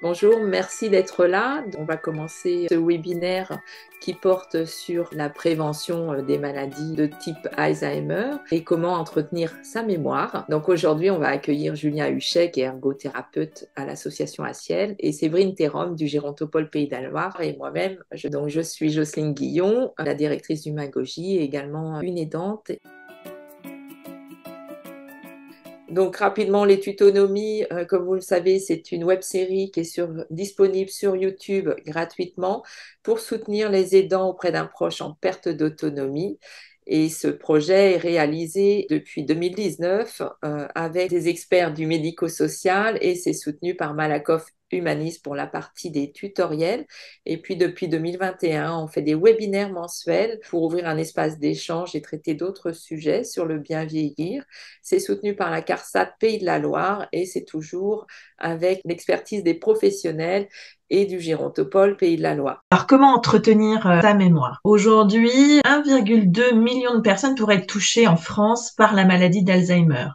Bonjour, merci d'être là. On va commencer ce webinaire qui porte sur la prévention des maladies de type Alzheimer et comment entretenir sa mémoire. Donc aujourd'hui, on va accueillir Julien Huchet, qui est ergothérapeute à l'association Aciel, et Séverine Thérom du Gérontopole Pays de la Loire, et moi-même. Je suis Jocelyne Guillon, la directrice d'Humagogie et également une aidante. Donc rapidement, les tutonomies, comme vous le savez, c'est une web-série qui est disponible sur YouTube gratuitement pour soutenir les aidants auprès d'un proche en perte d'autonomie. Et ce projet est réalisé depuis 2019 avec des experts du médico-social et c'est soutenu par Malakoff Humanis pour la partie des tutoriels. Et puis depuis 2021, on fait des webinaires mensuels pour ouvrir un espace d'échange et traiter d'autres sujets sur le bien vieillir. C'est soutenu par la CARSAT Pays de la Loire et c'est toujours avec l'expertise des professionnels et du Gérontopole Pays de la Loire. Alors, comment entretenir sa mémoire? Aujourd'hui, 1,2 million de personnes pourraient être touchées en France par la maladie d'Alzheimer.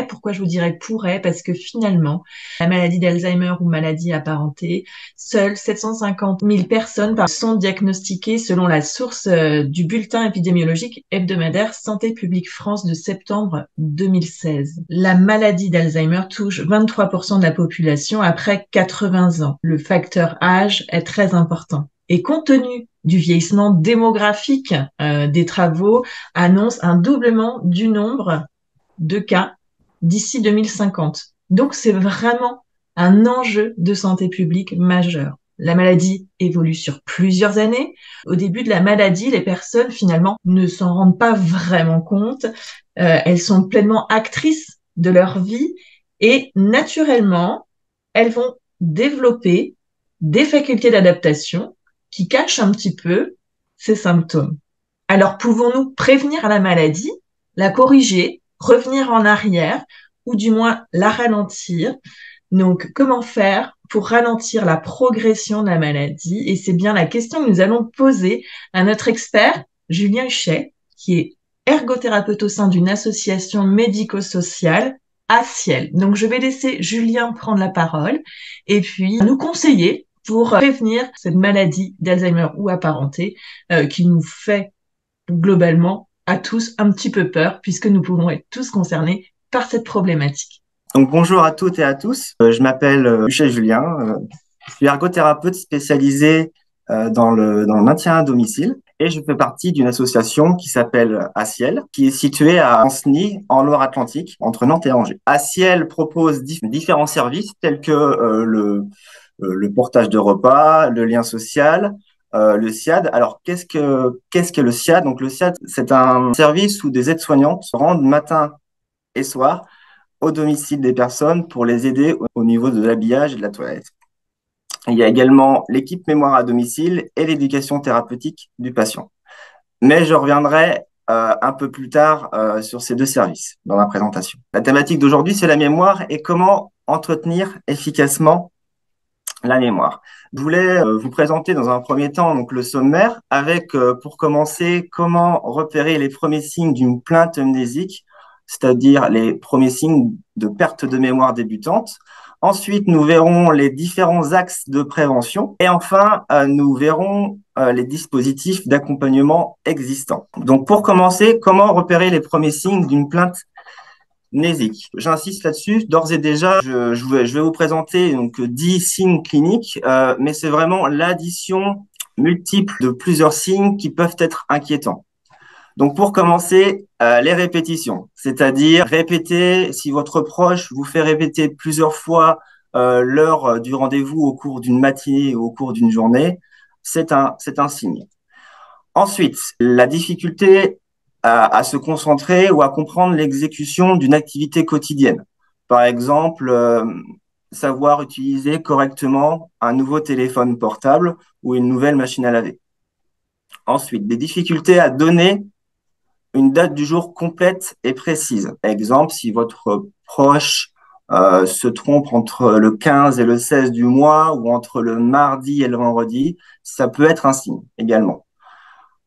Pourquoi je vous dirais pourrait? Parce que finalement, la maladie d'Alzheimer ou maladie apparentée, seules 750 000 personnes sont diagnostiquées selon la source du bulletin épidémiologique hebdomadaire Santé publique France de septembre 2016. La maladie d'Alzheimer touche 23% de la population après 80 ans. Le facteur âge est très important. Et compte tenu du vieillissement démographique, des travaux annoncent un doublement du nombre de cas d'ici 2050. Donc, c'est vraiment un enjeu de santé publique majeur. La maladie évolue sur plusieurs années. Au début de la maladie, les personnes, finalement, ne s'en rendent pas vraiment compte. Elles sont pleinement actrices de leur vie et naturellement, elles vont développer des facultés d'adaptation qui cachent un petit peu ces symptômes. Alors, pouvons-nous prévenir la maladie, la corriger, revenir en arrière ou du moins la ralentir? Donc, comment faire pour ralentir la progression de la maladie? Et c'est bien la question que nous allons poser à notre expert, Julien Huchet, qui est ergothérapeute au sein d'une association médico-sociale, Aciel. Donc, je vais laisser Julien prendre la parole et puis nous conseiller pour prévenir cette maladie d'Alzheimer ou apparentée qui nous fait globalement à tous un petit peu peur puisque nous pouvons être tous concernés par cette problématique. Donc bonjour à toutes et à tous. Je m'appelle Huchet Julien. Je suis ergothérapeute spécialisé dans le maintien à domicile et je fais partie d'une association qui s'appelle Aciel, qui est située à Ancenis, en Loire-Atlantique, entre Nantes et Angers. Aciel propose différents services tels que le portage de repas, le lien social, le SIAD. Alors, qu'est-ce que le SIAD? Donc, le SIAD, c'est un service où des aides-soignantes se rendent matin et soir au domicile des personnes pour les aider au niveau de l'habillage et de la toilette. Il y a également l'équipe mémoire à domicile et l'éducation thérapeutique du patient. Mais je reviendrai un peu plus tard sur ces deux services dans ma présentation. La thématique d'aujourd'hui, c'est la mémoire et comment entretenir efficacement la mémoire. Je voulais vous présenter dans un premier temps donc le sommaire avec, pour commencer, comment repérer les premiers signes d'une plainte amnésique, c'est-à-dire les premiers signes de perte de mémoire débutante. Ensuite, nous verrons les différents axes de prévention et enfin, nous verrons les dispositifs d'accompagnement existants. Donc, pour commencer, comment repérer les premiers signes d'une plainte amnésique? J'insiste là-dessus. D'ores et déjà, je vais vous présenter donc 10 signes cliniques, mais c'est vraiment l'addition multiple de plusieurs signes qui peuvent être inquiétants. Donc, pour commencer, les répétitions, c'est-à-dire répéter, si votre proche vous fait répéter plusieurs fois l'heure du rendez-vous au cours d'une matinée ou au cours d'une journée, c'est un signe. Ensuite, la difficulté à se concentrer ou à comprendre l'exécution d'une activité quotidienne. Par exemple, savoir utiliser correctement un nouveau téléphone portable ou une nouvelle machine à laver. Ensuite, des difficultés à donner une date du jour complète et précise. Exemple, si votre proche se trompe entre le 15 et le 16 du mois ou entre le mardi et le vendredi, ça peut être un signe également.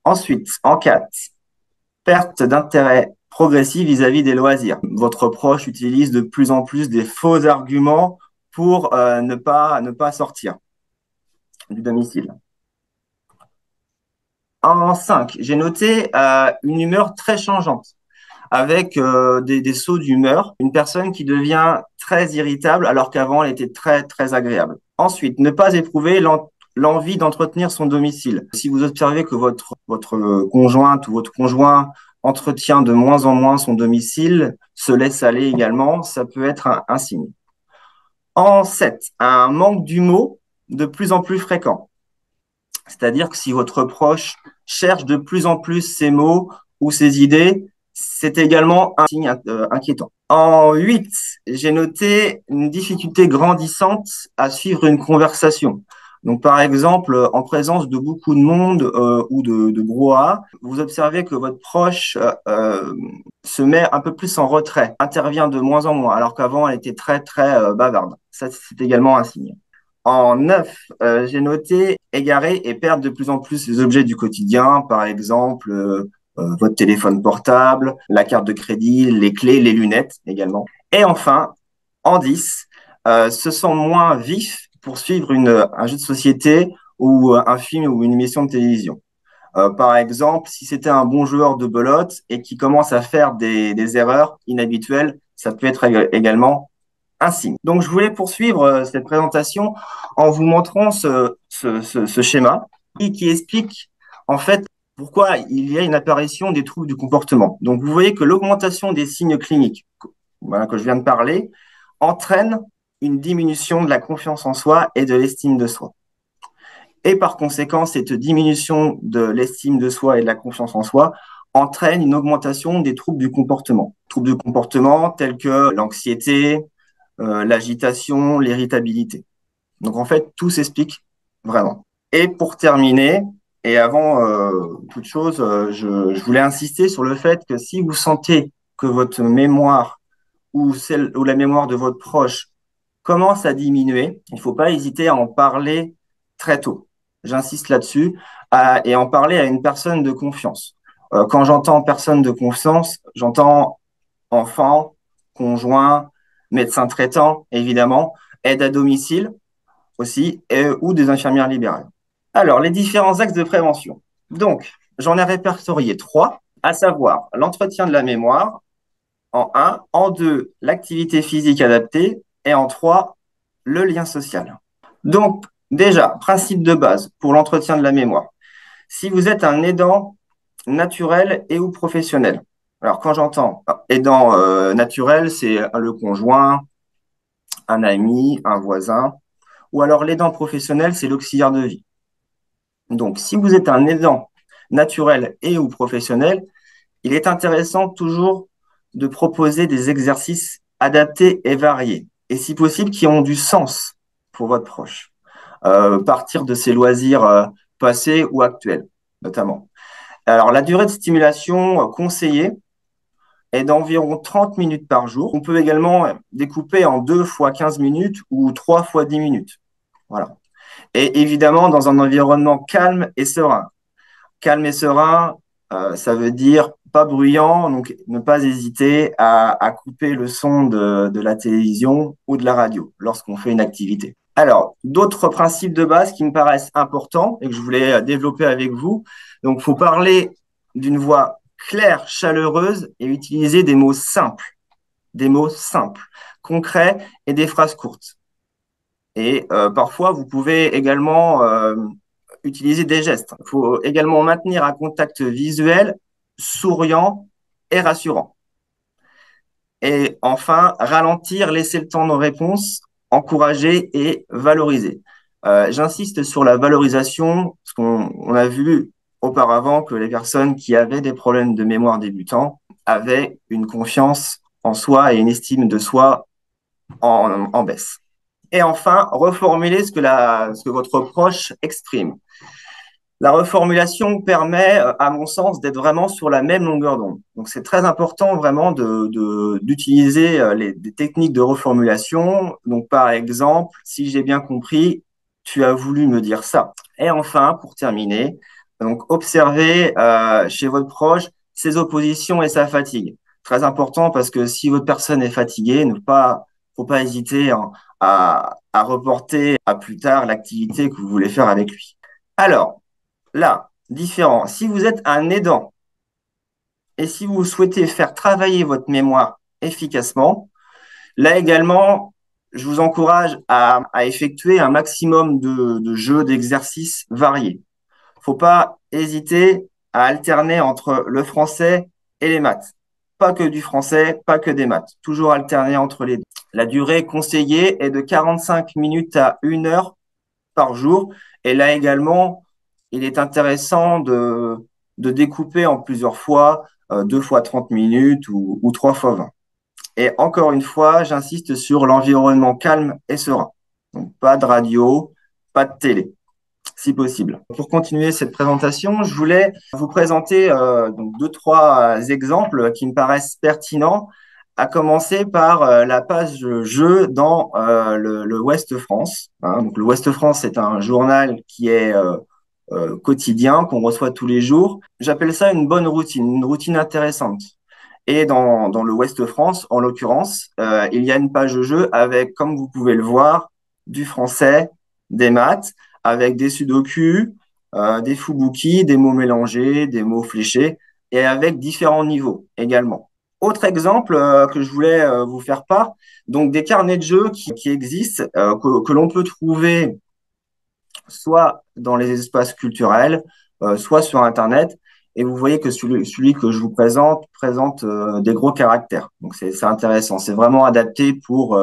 Ensuite, en 4, perte d'intérêt progressif vis-à-vis des loisirs. Votre proche utilise de plus en plus des faux arguments pour ne pas sortir du domicile. En 5, j'ai noté une humeur très changeante, avec des sauts d'humeur, une personne qui devient très irritable alors qu'avant elle était très très agréable. Ensuite, ne pas éprouver l'envie d'entretenir son domicile. Si vous observez que votre conjointe ou votre conjoint entretient de moins en moins son domicile, se laisse aller également, ça peut être un signe. En 7, un manque d'humour de plus en plus fréquent. C'est-à-dire que si votre proche cherche de plus en plus ses mots ou ses idées, c'est également un signe inquiétant. En 8, j'ai noté une difficulté grandissante à suivre une conversation. Donc, par exemple, en présence de beaucoup de monde ou de brouhaha, vous observez que votre proche se met un peu plus en retrait, intervient de moins en moins, alors qu'avant, elle était très, très bavarde. Ça, c'est également un signe. En 9, j'ai noté égarer et perdre de plus en plus les objets du quotidien, par exemple votre téléphone portable, la carte de crédit, les clés, les lunettes également. Et enfin, en 10, se sent moins vif pour suivre un jeu de société ou un film ou une émission de télévision. Par exemple, si c'était un bon joueur de belote et qui commence à faire des erreurs inhabituelles, ça peut être également un signe. Donc, je voulais poursuivre cette présentation en vous montrant ce schéma qui explique en fait pourquoi il y a une apparition des troubles du comportement. Donc, vous voyez que l'augmentation des signes cliniques, voilà, que je viens de parler, entraîne une diminution de la confiance en soi et de l'estime de soi. Et par conséquent, cette diminution de l'estime de soi et de la confiance en soi entraîne une augmentation des troubles du comportement. Troubles du comportement tels que l'anxiété, l'agitation, l'irritabilité. Donc en fait, tout s'explique vraiment. Et pour terminer, et avant toute chose, je voulais insister sur le fait que si vous sentez que votre mémoire ou la mémoire de votre proche commence à diminuer, il ne faut pas hésiter à en parler très tôt. J'insiste là-dessus, et en parler à une personne de confiance. Quand j'entends personne de confiance, j'entends enfant, conjoint, médecin traitant, évidemment, aide à domicile aussi, ou des infirmières libérales. Alors, les différents axes de prévention. Donc, j'en ai répertorié 3, à savoir l'entretien de la mémoire, en 1, en 2, l'activité physique adaptée, et en 3, le lien social. Donc, déjà, principe de base pour l'entretien de la mémoire. Si vous êtes un aidant naturel et ou professionnel, alors quand j'entends aidant naturel, c'est le conjoint, un ami, un voisin, ou alors l'aidant professionnel, c'est l'auxiliaire de vie. Donc, si vous êtes un aidant naturel et ou professionnel, il est intéressant toujours de proposer des exercices adaptés et variés, et si possible qui ont du sens pour votre proche. Partir de ses loisirs passés ou actuels, notamment. Alors, la durée de stimulation conseillée est d'environ 30 minutes par jour. On peut également découper en 2 fois 15 minutes ou 3 fois 10 minutes. Voilà. Et évidemment, dans un environnement calme et serein. Calme et serein, ça veut dire pas bruyant, donc ne pas hésiter à couper le son de la télévision ou de la radio lorsqu'on fait une activité. Alors, d'autres principes de base qui me paraissent importants et que je voulais développer avec vous. Donc, il faut parler d'une voix claire, chaleureuse et utiliser des mots simples, concrets et des phrases courtes. Et parfois, vous pouvez également utiliser des gestes. Il faut également maintenir un contact visuel, souriant et rassurant. Et enfin, ralentir, laisser le temps de réponse, encourager et valoriser. J'insiste sur la valorisation, parce qu'on a vu auparavant que les personnes qui avaient des problèmes de mémoire débutants avaient une confiance en soi et une estime de soi en baisse. Et enfin, reformuler ce que votre proche exprime. La reformulation permet, à mon sens, d'être vraiment sur la même longueur d'onde. Donc, c'est très important vraiment d'utiliser des techniques de reformulation. Donc, par exemple, si j'ai bien compris, tu as voulu me dire ça. Et enfin, pour terminer, donc observez chez votre proche ses oppositions et sa fatigue. Très important parce que si votre personne est fatiguée, faut pas hésiter à reporter à plus tard l'activité que vous voulez faire avec lui. Alors, là, différent. Si vous êtes un aidant et si vous souhaitez faire travailler votre mémoire efficacement, là également, je vous encourage à effectuer un maximum de jeux, d'exercices variés. Faut pas hésiter à alterner entre le français et les maths. Pas que du français, pas que des maths. Toujours alterner entre les deux. La durée conseillée est de 45 minutes à 1 heure par jour. Et là également, il est intéressant de découper en plusieurs fois, 2 fois 30 minutes ou 3 fois 20. Et encore une fois, j'insiste sur l'environnement calme et serein. Donc, pas de radio, pas de télé, si possible. Pour continuer cette présentation, je voulais vous présenter donc 2, 3 exemples qui me paraissent pertinents, à commencer par la page jeu dans le Ouest France. Donc, le Ouest France, c'est un journal qui est quotidien, qu'on reçoit tous les jours. J'appelle ça une bonne routine, une routine intéressante. Et dans le Ouest France, en l'occurrence, il y a une page de jeu avec, comme vous pouvez le voir, du français, des maths, avec des sudoku, des fubuki, des mots mélangés, des mots fléchés, et avec différents niveaux également. Autre exemple que je voulais vous faire part, donc des carnets de jeux qui existent, que l'on peut trouver soit dans les espaces culturels, soit sur Internet. Et vous voyez que celui que je vous présente des gros caractères. Donc, c'est intéressant. C'est vraiment adapté pour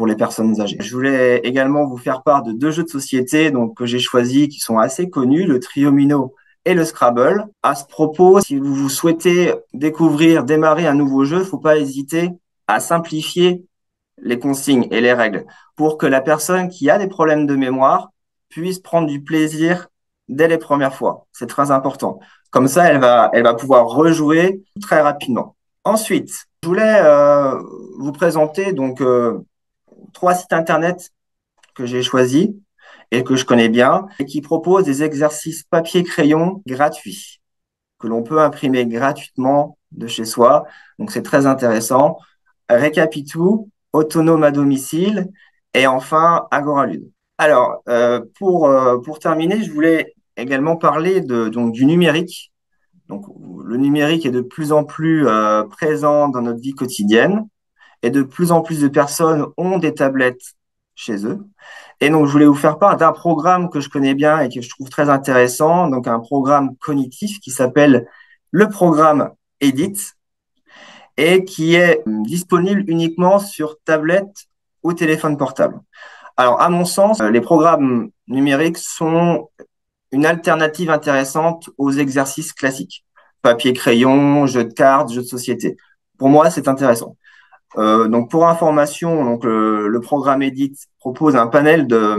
les personnes âgées. Je voulais également vous faire part de 2 jeux de société donc, que j'ai choisis qui sont assez connus, le Triomino et le Scrabble. À ce propos, si vous souhaitez démarrer un nouveau jeu, il ne faut pas hésiter à simplifier les consignes et les règles pour que la personne qui a des problèmes de mémoire puisse prendre du plaisir dès les premières fois. C'est très important. Comme ça, elle va pouvoir rejouer très rapidement. Ensuite, je voulais vous présenter donc 3 sites internet que j'ai choisis et que je connais bien et qui proposent des exercices papier-crayon gratuits que l'on peut imprimer gratuitement de chez soi. Donc, c'est très intéressant. Récapitou, Autonome à domicile et enfin Agoralude. Alors, pour terminer, je voulais également parler donc, du numérique. Donc, le numérique est de plus en plus présent dans notre vie quotidienne et de plus en plus de personnes ont des tablettes chez eux. Et donc, je voulais vous faire part d'un programme que je connais bien et que je trouve très intéressant, donc un programme cognitif qui s'appelle le programme EDIT et qui est disponible uniquement sur tablette ou téléphone portable. Alors, à mon sens, les programmes numériques sont une alternative intéressante aux exercices classiques. Papier, crayon, jeux de cartes, jeux de société. Pour moi, c'est intéressant. Donc, pour information, donc, le programme Edit propose un panel de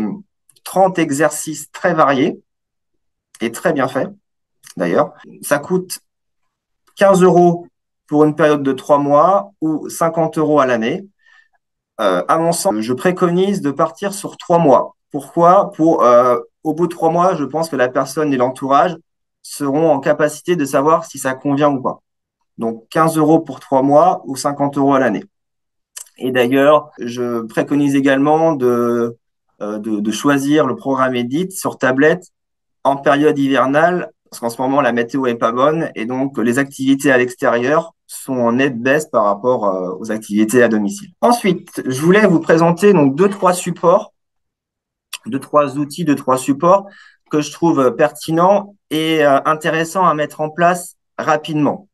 30 exercices très variés et très bien faits, d'ailleurs. Ça coûte 15 € pour une période de 3 mois ou 50 € à l'année. À mon sens, je préconise de partir sur 3 mois. Pourquoi? Au bout de 3 mois, je pense que la personne et l'entourage seront en capacité de savoir si ça convient ou pas. Donc, 15 € pour 3 mois ou 50 € à l'année. Et d'ailleurs, je préconise également de choisir le programme Edit sur tablette en période hivernale, parce qu'en ce moment, la météo est pas bonne et donc les activités à l'extérieur sont en nette baisse par rapport aux activités à domicile. Ensuite, je voulais vous présenter donc 2, 3 supports, 2, 3 outils, 2, 3 supports que je trouve pertinents et intéressants à mettre en place rapidement,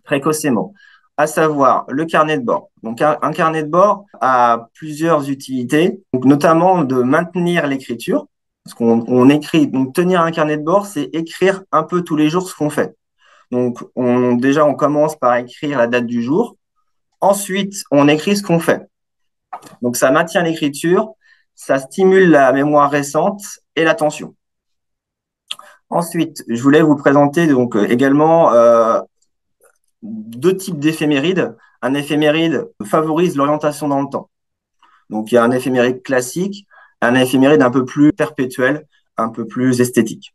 précocement, à savoir le carnet de bord. Donc, un carnet de bord a plusieurs utilités, donc notamment de maintenir l'écriture. Parce qu'on écrit, donc tenir un carnet de bord, c'est écrire un peu tous les jours ce qu'on fait. Donc, déjà, on commence par écrire la date du jour. Ensuite, on écrit ce qu'on fait. Donc, ça maintient l'écriture, ça stimule la mémoire récente et l'attention. Ensuite, je voulais vous présenter donc également 2 types d'éphémérides. Un éphéméride favorise l'orientation dans le temps. Donc, il y a un éphéméride classique, un éphéméride un peu plus perpétuel, un peu plus esthétique.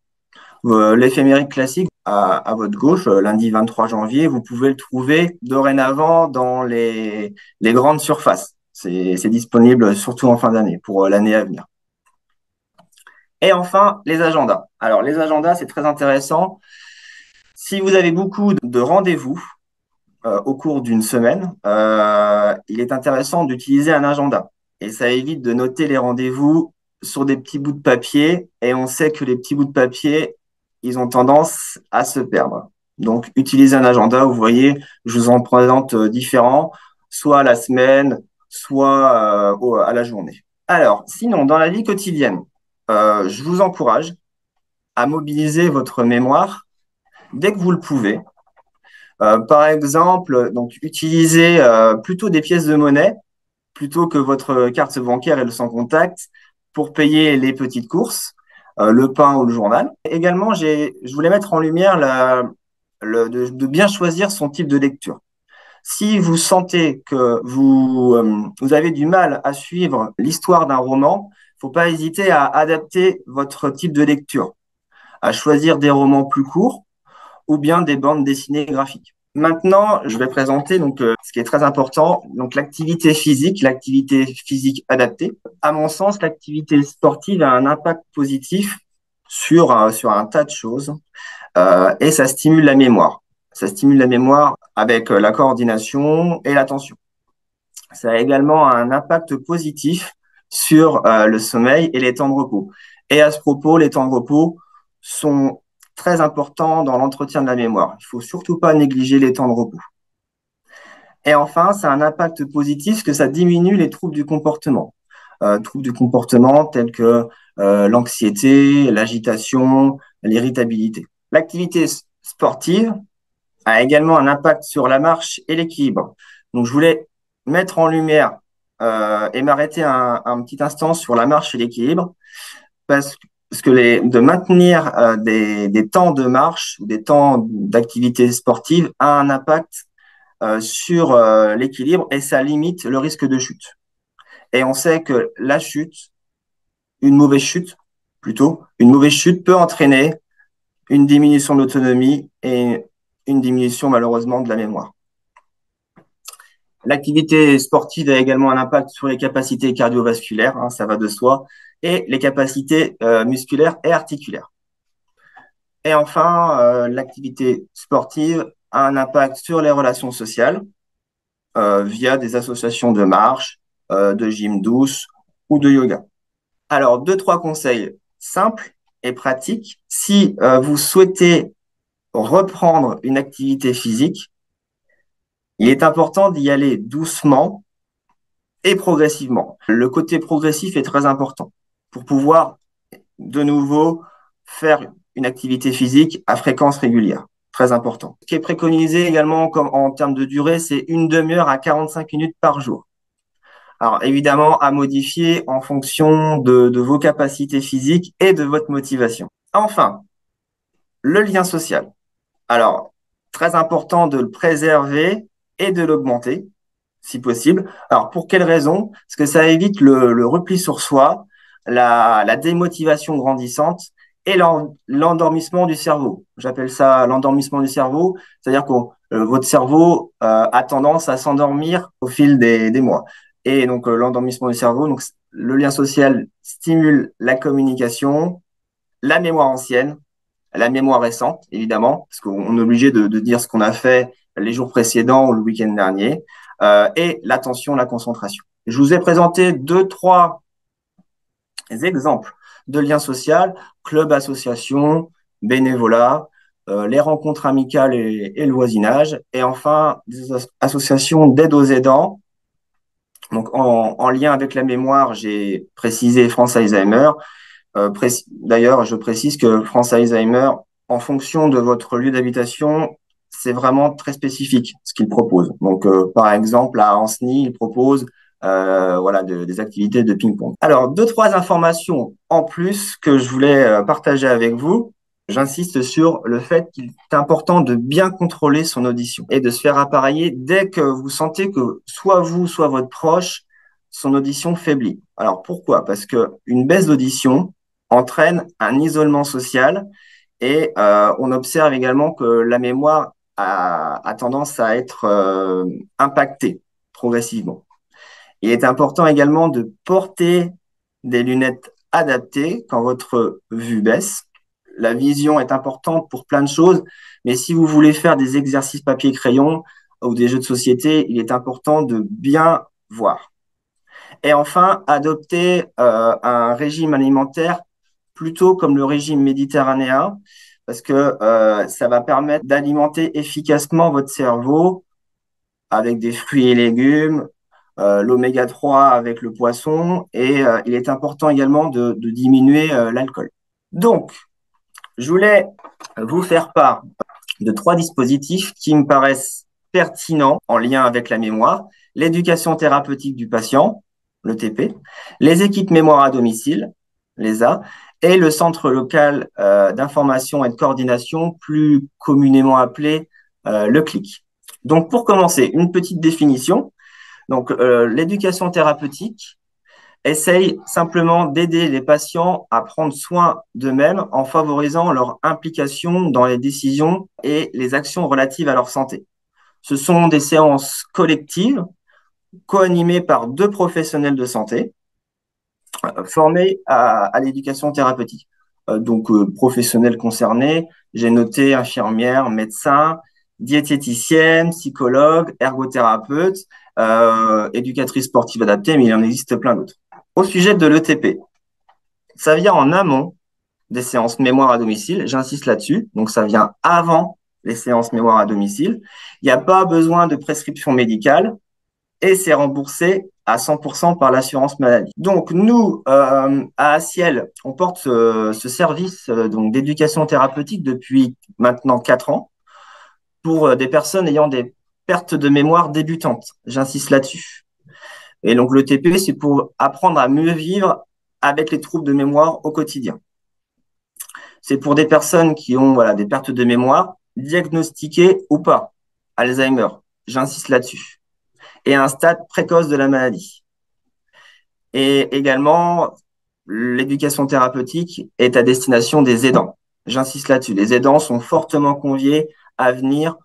L'éphéméride classique, à votre gauche, lundi 23 janvier, vous pouvez le trouver dorénavant dans les grandes surfaces. C'est disponible surtout en fin d'année pour l'année à venir. Et enfin, les agendas. Alors, les agendas, c'est très intéressant. Si vous avez beaucoup de rendez-vous au cours d'une semaine, il est intéressant d'utiliser un agenda. Et ça évite de noter les rendez-vous sur des petits bouts de papier. Et on sait que les petits bouts de papier, ils ont tendance à se perdre. Donc, utilisez un agenda. Vous voyez, je vous en présente différents, soit à la semaine, soit à la journée. Alors, sinon, dans la vie quotidienne, je vous encourage à mobiliser votre mémoire dès que vous le pouvez. Par exemple, donc utilisez plutôt des pièces de monnaie plutôt que votre carte bancaire et le sans contact pour payer les petites courses, le pain ou le journal. Également, je voulais mettre en lumière de bien choisir son type de lecture. Si vous sentez que vous avez du mal à suivre l'histoire d'un roman, faut pas hésiter à adapter votre type de lecture, à choisir des romans plus courts ou bien des bandes dessinées graphiques. Maintenant, je vais présenter ce qui est très important, donc l'activité physique adaptée. À mon sens, l'activité sportive a un impact positif sur un tas de choses et ça stimule la mémoire. Ça stimule la mémoire avec la coordination et l'attention. Ça a également un impact positif sur le sommeil et les temps de repos. Et à ce propos, les temps de repos sont très importants dans l'entretien de la mémoire. Il faut surtout pas négliger les temps de repos. Et enfin, ça a un impact positif que ça diminue les troubles du comportement. Troubles du comportement tels que l'anxiété, l'agitation, l'irritabilité. L'activité sportive a également un impact sur la marche et l'équilibre. Donc, je voulais mettre en lumière et m'arrêter un petit instant sur la marche et l'équilibre parce que de maintenir des temps de marche ou des temps d'activité sportive a un impact sur l'équilibre et ça limite le risque de chute. Et on sait que une mauvaise chute peut entraîner une diminution de l'autonomie et une diminution malheureusement de la mémoire. L'activité sportive a également un impact sur les capacités cardiovasculaires, hein, ça va de soi, et les capacités musculaires et articulaires. Et enfin, l'activité sportive a un impact sur les relations sociales via des associations de marche, de gym douce ou de yoga. Alors, 2-3 conseils simples et pratiques. Si vous souhaitez reprendre une activité physique, il est important d'y aller doucement et progressivement. Le côté progressif est très important pour pouvoir de nouveau faire une activité physique à fréquence régulière. Très important. Ce qui est préconisé également comme en termes de durée, c'est une demi-heure à 45 minutes par jour. Alors évidemment, à modifier en fonction de vos capacités physiques et de votre motivation. Enfin, le lien social. Alors, très important de le préserver et de l'augmenter, si possible. Alors, pour quelles raisons? Parce que ça évite le repli sur soi, la démotivation grandissante et l'endormissement du cerveau. J'appelle ça l'endormissement du cerveau, c'est-à-dire que votre cerveau a tendance à s'endormir au fil des mois. Et donc, l'endormissement du cerveau, donc le lien social stimule la communication, la mémoire ancienne, la mémoire récente, évidemment, parce qu'on est obligé de dire ce qu'on a fait les jours précédents ou le week-end dernier, et l'attention, la concentration. Je vous ai présenté 2-3 exemples de liens sociaux, club, association, bénévolat, les rencontres amicales et le voisinage, et enfin des associations d'aide aux aidants. Donc en lien avec la mémoire, j'ai précisé France Alzheimer. D'ailleurs, je précise que France Alzheimer, en fonction de votre lieu d'habitation, c'est vraiment très spécifique ce qu'il propose. Donc, par exemple, à Ancenis, il propose des activités de ping-pong. Alors, 2-3 informations en plus que je voulais partager avec vous. J'insiste sur le fait qu'il est important de bien contrôler son audition et de se faire appareiller dès que vous sentez que soit vous, soit votre proche, son audition faiblit. Alors, pourquoi? Parce que une baisse d'audition entraîne un isolement social et on observe également que la mémoire a tendance à être impactée progressivement. Il est important également de porter des lunettes adaptées quand votre vue baisse. La vision est importante pour plein de choses, mais si vous voulez faire des exercices papier-crayon ou des jeux de société, il est important de bien voir. Et enfin, adopter un régime alimentaire plutôt comme le régime méditerranéen, parce que ça va permettre d'alimenter efficacement votre cerveau avec des fruits et légumes, l'oméga 3 avec le poisson, et il est important également de diminuer l'alcool. Donc, je voulais vous faire part de 3 dispositifs qui me paraissent pertinents en lien avec la mémoire: l'éducation thérapeutique du patient, le TP, les équipes mémoire à domicile, les A, et le centre local d'information et de coordination, plus communément appelé le CLIC. Donc, pour commencer, une petite définition. Donc, l'éducation thérapeutique essaye simplement d'aider les patients à prendre soin d'eux-mêmes en favorisant leur implication dans les décisions et les actions relatives à leur santé. Ce sont des séances collectives co-animées par 2 professionnels de santé formés à l'éducation thérapeutique. Donc, professionnels concernés, j'ai noté infirmières, médecins, diététicienne, psychologue, ergothérapeute, éducatrice sportive adaptée, mais il en existe plein d'autres. Au sujet de l'ETP, ça vient en amont des séances mémoire à domicile, j'insiste là-dessus, donc ça vient avant les séances mémoire à domicile. Il n'y a pas besoin de prescription médicale et c'est remboursé à 100% par l'assurance maladie. Donc nous, à Assiel, on porte ce service donc d'éducation thérapeutique depuis maintenant 4 ans pour des personnes ayant des pertes de mémoire débutantes. J'insiste là-dessus. Et donc, le TP, c'est pour apprendre à mieux vivre avec les troubles de mémoire au quotidien. C'est pour des personnes qui ont des pertes de mémoire, diagnostiquées ou pas, Alzheimer, j'insiste là-dessus, et à un stade précoce de la maladie. Et également, l'éducation thérapeutique est à destination des aidants. J'insiste là-dessus. Les aidants sont fortement conviés à venir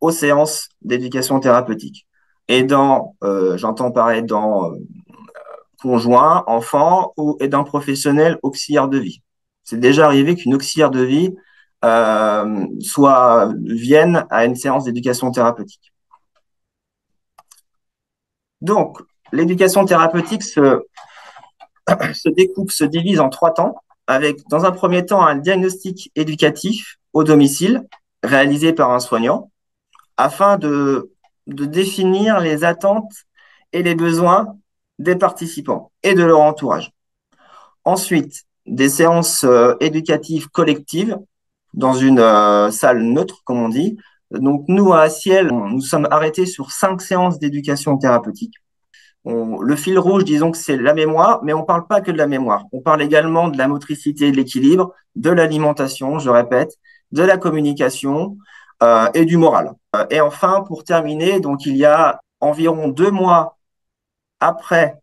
aux séances d'éducation thérapeutique. Aidants, j'entends par aidants conjoint, enfant ou aidant professionnel auxiliaire de vie. C'est déjà arrivé qu'une auxiliaire de vie vienne à une séance d'éducation thérapeutique. Donc, l'éducation thérapeutique se divise en 3 temps, avec dans un premier temps un diagnostic éducatif au domicile réalisé par un soignant afin de définir les attentes et les besoins des participants et de leur entourage. Ensuite, des séances éducatives collectives dans une salle neutre, comme on dit. Donc, nous, à Assiel, nous sommes arrêtés sur 5 séances d'éducation thérapeutique. Le fil rouge, disons que c'est la mémoire, mais on ne parle pas que de la mémoire. On parle également de la motricité, de l'équilibre, de l'alimentation, je répète, de la communication et du moral. Et enfin, pour terminer, donc il y a environ 2 mois après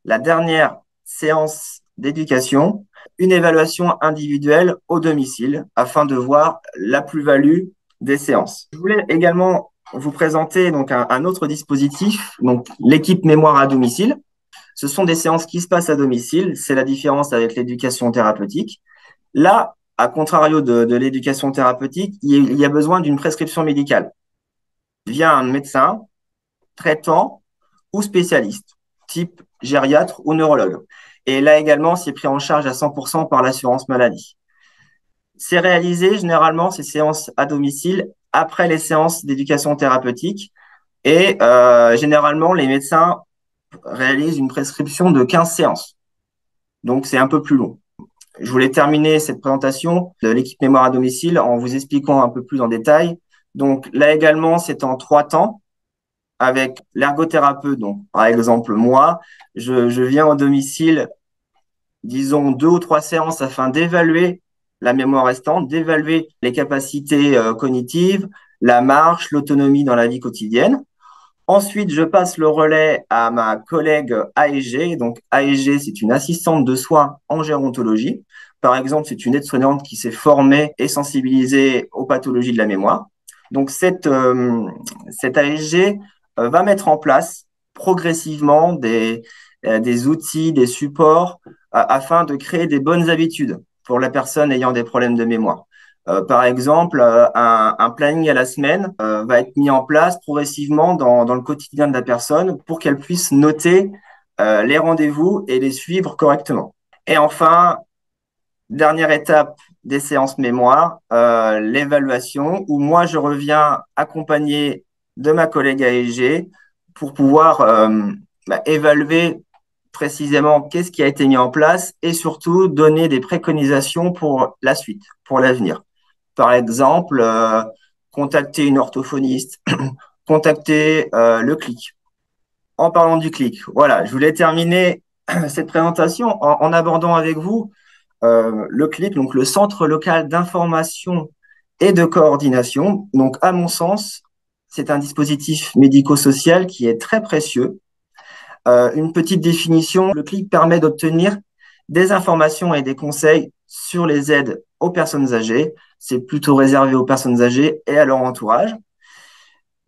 la dernière séance d'éducation, une évaluation individuelle au domicile afin de voir la plus-value des séances. Je voulais également vous présenter donc un autre dispositif, donc l'équipe mémoire à domicile. Ce sont des séances qui se passent à domicile. C'est la différence avec l'éducation thérapeutique. Là, à contrario de l'éducation thérapeutique, il y a besoin d'une prescription médicale via un médecin, traitant ou spécialiste, type gériatre ou neurologue. Et là également, c'est pris en charge à 100% par l'assurance maladie. C'est réalisé généralement, ces séances à domicile, après les séances d'éducation thérapeutique. Et généralement, les médecins réalisent une prescription de 15 séances. Donc, c'est un peu plus long. Je voulais terminer cette présentation de l'équipe mémoire à domicile en vous expliquant un peu plus en détail. Donc, là également, c'est en 3 temps avec l'ergothérapeute. Donc, par exemple, moi, je viens au domicile, disons 2 ou 3 séances afin d'évaluer la mémoire restante, d'évaluer les capacités cognitives, la marche, l'autonomie dans la vie quotidienne. Ensuite, je passe le relais à ma collègue AEG. Donc, AEG, c'est une assistante de soins en gérontologie. Par exemple, c'est une aide-soignante qui s'est formée et sensibilisée aux pathologies de la mémoire. Donc, cette AEG va mettre en place progressivement des outils, des supports afin de créer des bonnes habitudes pour la personne ayant des problèmes de mémoire. Par exemple, un planning à la semaine va être mis en place progressivement dans le quotidien de la personne pour qu'elle puisse noter les rendez-vous et les suivre correctement. Et enfin, dernière étape des séances mémoire, l'évaluation, où moi je reviens accompagné de ma collègue AEG pour pouvoir évaluer précisément qu'est-ce qui a été mis en place et surtout donner des préconisations pour la suite, pour l'avenir. Par exemple, contacter une orthophoniste, contacter le CLIC. En parlant du CLIC, voilà, je voulais terminer cette présentation en abordant avec vous le CLIC, donc le Centre local d'information et de coordination. Donc, à mon sens, c'est un dispositif médico-social qui est très précieux. Une petite définition, le CLIC permet d'obtenir des informations et des conseils sur les aides aux personnes âgées. C'est plutôt réservé aux personnes âgées et à leur entourage.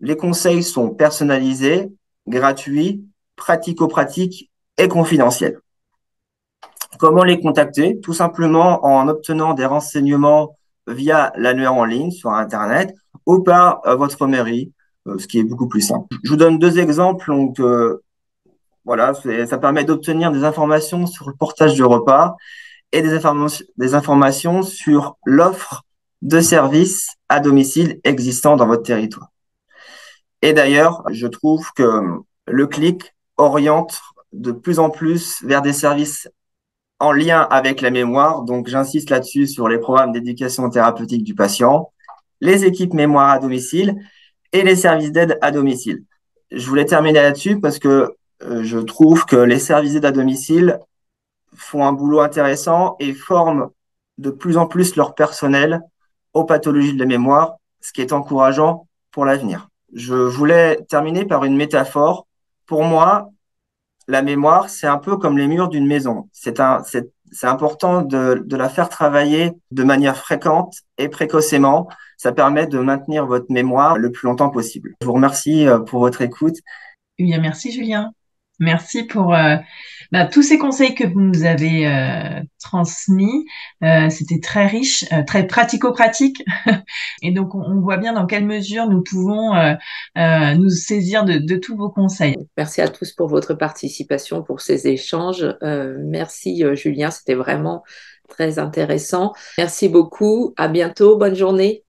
Les conseils sont personnalisés, gratuits, pratico-pratiques et confidentiels. Comment les contacter? Tout simplement en obtenant des renseignements via l'annuaire en ligne sur Internet ou par votre mairie, ce qui est beaucoup plus simple. Je vous donne deux exemples. Donc, voilà, ça permet d'obtenir des informations sur le portage de repas et des informations sur l'offre de services à domicile existant dans votre territoire. Et d'ailleurs, je trouve que le CLIC oriente de plus en plus vers des services en lien avec la mémoire. Donc, j'insiste là-dessus sur les programmes d'éducation thérapeutique du patient, les équipes mémoire à domicile et les services d'aide à domicile. Je voulais terminer là-dessus parce que je trouve que les services d'aide à domicile font un boulot intéressant et forment de plus en plus leur personnel aux pathologies de la mémoire, ce qui est encourageant pour l'avenir. Je voulais terminer par une métaphore. Pour moi, la mémoire, c'est un peu comme les murs d'une maison. C'est important de la faire travailler de manière fréquente et précocement. Ça permet de maintenir votre mémoire le plus longtemps possible. Je vous remercie pour votre écoute. Eh bien, merci Julien. Merci pour tous ces conseils que vous nous avez transmis. C'était très riche, très pratico-pratique. Et donc, on voit bien dans quelle mesure nous pouvons nous saisir de tous vos conseils. Merci à tous pour votre participation, pour ces échanges. Merci Julien, c'était vraiment très intéressant. Merci beaucoup. À bientôt. Bonne journée.